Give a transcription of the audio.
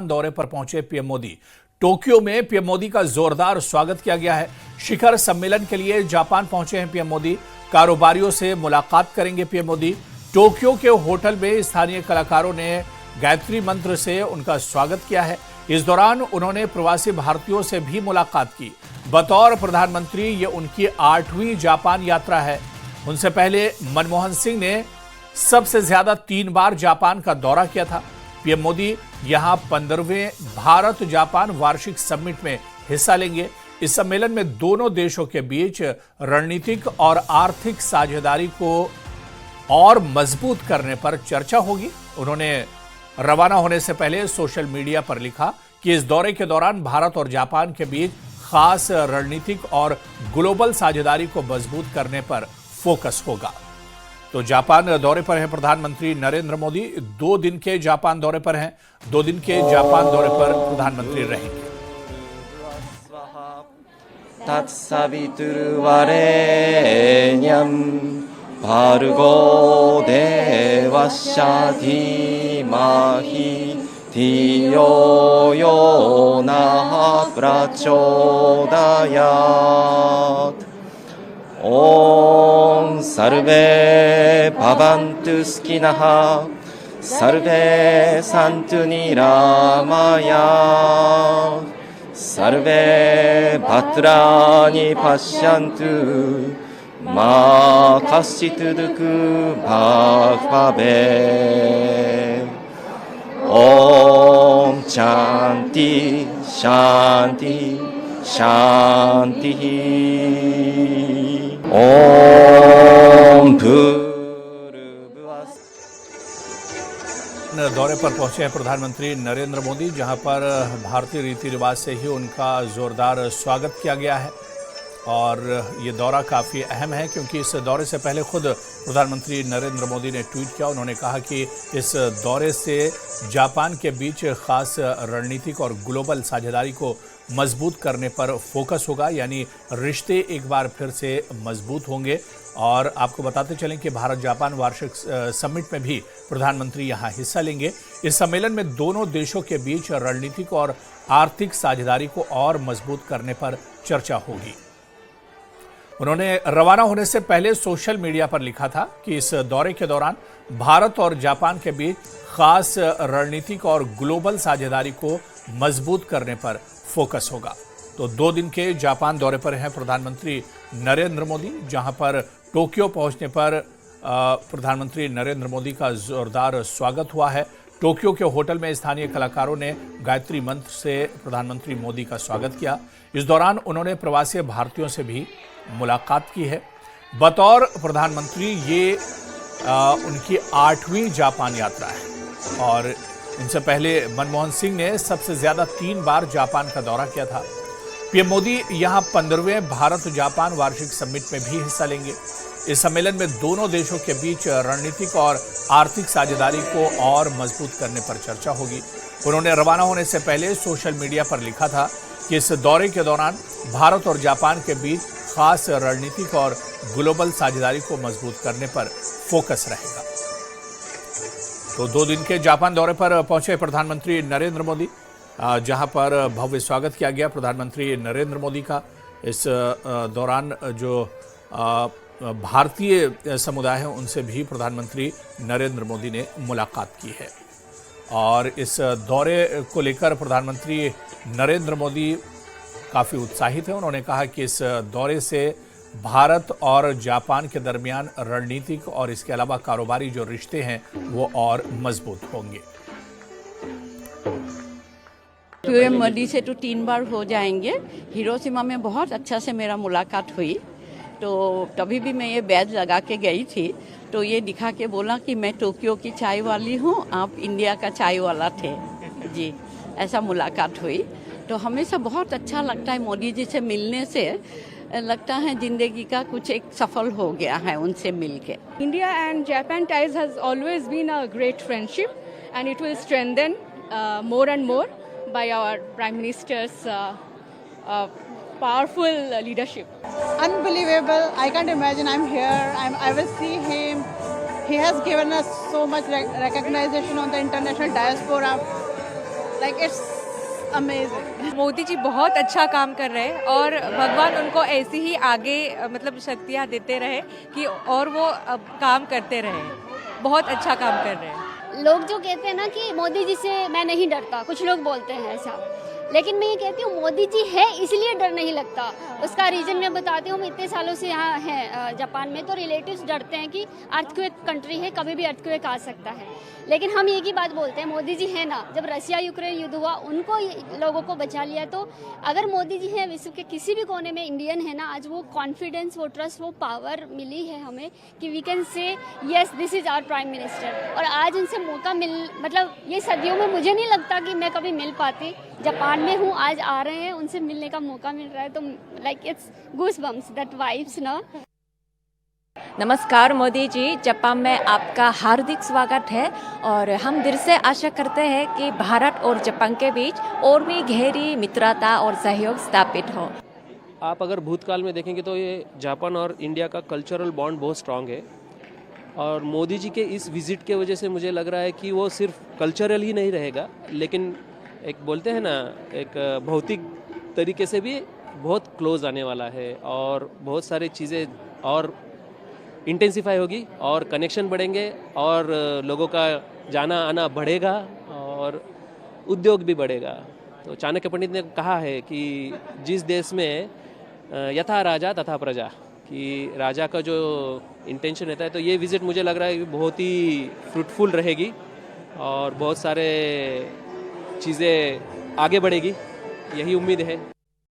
दौरे पर पहुंचे पीएम मोदी। टोक्यो में पीएम मोदी का जोरदार स्वागत किया गया है। शिखर सम्मेलन के लिए जापान पहुंचे हैं पीएम मोदी। कारोबारियों से मुलाकात करेंगे पीएम मोदी। टोक्यो के होटल में स्थानीय कलाकारों ने गायत्री मंत्र से उनका स्वागत किया है। इस दौरान उन्होंने प्रवासी भारतीयों से भी मुलाकात की। बतौर प्रधानमंत्री ये उनकी 8वीं जापान यात्रा है। उनसे पहले मनमोहन सिंह ने सबसे ज्यादा 3 बार जापान का दौरा किया था। पीएम मोदी यहां 15वें भारत जापान वार्षिक समिट में हिस्सा लेंगे। इस सम्मेलन में दोनों देशों के बीच रणनीतिक और आर्थिक साझेदारी को और मजबूत करने पर चर्चा होगी। उन्होंने रवाना होने से पहले सोशल मीडिया पर लिखा कि इस दौरे के दौरान भारत और जापान के बीच खास रणनीतिक और ग्लोबल साझेदारी को मजबूत करने पर फोकस होगा। तो जापान दौरे पर हैं प्रधानमंत्री नरेंद्र मोदी। 2 दिन के जापान दौरे पर हैं। 2 दिन के जापान दौरे पर प्रधानमंत्री रहेंगे। तत्सवितुर्वरेण्यं भर्गो देवस्य धीमहि धियो यो नः प्रचोदयात्। ओम सर्वे भवन्तु सुखिनः सर्वे सन्तु निरामयाः सर्वे भद्राणि पश्यन्तु मा कश्चित् दुःखभाग् भवेत्। ओम शान्ति शान्ति शांति। ओम दौरे पर पहुंचे हैं प्रधानमंत्री नरेंद्र मोदी, जहां पर भारतीय रीति रिवाज से ही उनका जोरदार स्वागत किया गया है। और ये दौरा काफ़ी अहम है क्योंकि इस दौरे से पहले खुद प्रधानमंत्री नरेंद्र मोदी ने ट्वीट किया। उन्होंने कहा कि इस दौरे से जापान के बीच खास रणनीतिक और ग्लोबल साझेदारी को मजबूत करने पर फोकस होगा, यानी रिश्ते एक बार फिर से मजबूत होंगे। और आपको बताते चलें कि भारत जापान वार्षिक समिट में भी प्रधानमंत्री यहां हिस्सा लेंगे। इस सम्मेलन में दोनों देशों के बीच रणनीतिक और आर्थिक साझेदारी को और मजबूत करने पर चर्चा होगी। उन्होंने रवाना होने से पहले सोशल मीडिया पर लिखा था कि इस दौरे के दौरान भारत और जापान के बीच खास रणनीतिक और ग्लोबल साझेदारी को मजबूत करने पर फोकस होगा। तो 2 दिन के जापान दौरे पर हैं प्रधानमंत्री नरेंद्र मोदी, जहां पर टोक्यो पहुंचने पर प्रधानमंत्री नरेंद्र मोदी का जोरदार स्वागत हुआ है। टोक्यो के होटल में स्थानीय कलाकारों ने गायत्री मंत्र से प्रधानमंत्री मोदी का स्वागत किया। इस दौरान उन्होंने प्रवासी भारतीयों से भी मुलाकात की है। बतौर प्रधानमंत्री ये उनकी 8वीं जापान यात्रा है। और इनसे पहले मनमोहन सिंह ने सबसे ज्यादा 3 बार जापान का दौरा किया था। पीएम मोदी यहां 15वें भारत जापान वार्षिक समिट में भी हिस्सा लेंगे। इस सम्मेलन में दोनों देशों के बीच रणनीतिक और आर्थिक साझेदारी को और मजबूत करने पर चर्चा होगी। उन्होंने रवाना होने से पहले सोशल मीडिया पर लिखा था कि इस दौरे के दौरान भारत और जापान के बीच खास रणनीतिक और ग्लोबल साझेदारी को मजबूत करने पर फोकस रहेगा। तो 2 दिन के जापान दौरे पर पहुंचे प्रधानमंत्री नरेंद्र मोदी, जहां पर भव्य स्वागत किया गया प्रधानमंत्री नरेंद्र मोदी का। इस दौरान जो भारतीय समुदाय है उनसे भी प्रधानमंत्री नरेंद्र मोदी ने मुलाकात की है। और इस दौरे को लेकर प्रधानमंत्री नरेंद्र मोदी काफ़ी उत्साहित हैं। उन्होंने कहा कि इस दौरे से भारत और जापान के दरमियान रणनीतिक और इसके अलावा कारोबारी जो रिश्ते हैं वो और मजबूत होंगे। पीएम मोदी से तो 3 बार हो जाएंगे। हिरोशिमा में बहुत अच्छा से मेरा मुलाकात हुई, तो तभी भी मैं ये बैज लगा के गई थी, तो ये दिखा के बोला कि मैं टोक्यो की चाय वाली हूँ, आप इंडिया का चाय वाला थे जी। ऐसा मुलाकात हुई, तो हमेशा बहुत अच्छा लगता है मोदी जी से मिलने से। लगता है जिंदगी का कुछ एक सफल हो गया है उनसे मिलके। India and Japan ties has always been a great friendship, and it will strengthen more and more by our Prime Minister's powerful leadership. Unbelievable! I can't imagine. I'm here. I will see him. He has given us so much recognition on the international diaspora. Like it's amazing. Modi ji बहुत अच्छा काम कर रहे हैं और भगवान उनको ऐसी ही आगे मतलब शक्तियाँ देते रहे कि और वो काम करते रहे। बहुत अच्छा काम कर रहे हैं। लोग जो कहते हैं ना कि मोदी जी से मैं नहीं डरता, कुछ लोग बोलते हैं ऐसा, लेकिन मैं ये कहती हूँ मोदी जी है इसलिए डर नहीं लगता। उसका रीज़न मैं बताती हूँ। हम इतने सालों से यहाँ हैं जापान में, तो रिलेटिव्स डरते हैं कि अर्थक्वेक कंट्री है, कभी भी अर्थक्वेक आ सकता है। लेकिन हम एक ही बात बोलते हैं, मोदी जी है ना, जब रशिया यूक्रेन युद्ध हुआ उनको लोगों को बचा लिया। तो अगर मोदी जी हैं विश्व के किसी भी कोने में, इंडियन है ना, आज वो कॉन्फिडेंस, वो ट्रस्ट, वो पावर मिली है हमें कि we can say yes this is our prime minister. और आज उनसे मौका मतलब ये सदियों में मुझे नहीं लगता कि मैं कभी मिल पाती। जापान में हूँ, आज आ रहे हैं, उनसे मिलने का मौका मिल रहा है, तो like it's goosebumps that vibes ना। नमस्कार मोदी जी, जापान में आपका हार्दिक स्वागत है और हम दिल से आशा करते हैं कि भारत और जापान के बीच और भी गहरी मित्रता और सहयोग स्थापित हो। आप अगर भूतकाल में देखेंगे तो ये जापान और इंडिया का कल्चरल बॉन्ड बहुत स्ट्रांग है और मोदी जी के इस विज़िट के वजह से मुझे लग रहा है कि वो सिर्फ कल्चरल ही नहीं रहेगा, लेकिन एक बोलते हैं ना, एक भौतिक तरीके से भी बहुत क्लोज आने वाला है और बहुत सारी चीज़ें और इंटेंसिफाई होगी और कनेक्शन बढ़ेंगे और लोगों का जाना आना बढ़ेगा और उद्योग भी बढ़ेगा। तो चाणक्य पंडित ने कहा है कि जिस देश में यथा राजा तथा प्रजा, कि राजा का जो इंटेंशन रहता है, तो ये विज़िट मुझे लग रहा है कि बहुत ही फ्रूटफुल रहेगी और बहुत सारे चीज़ें आगे बढ़ेगी, यही उम्मीद है।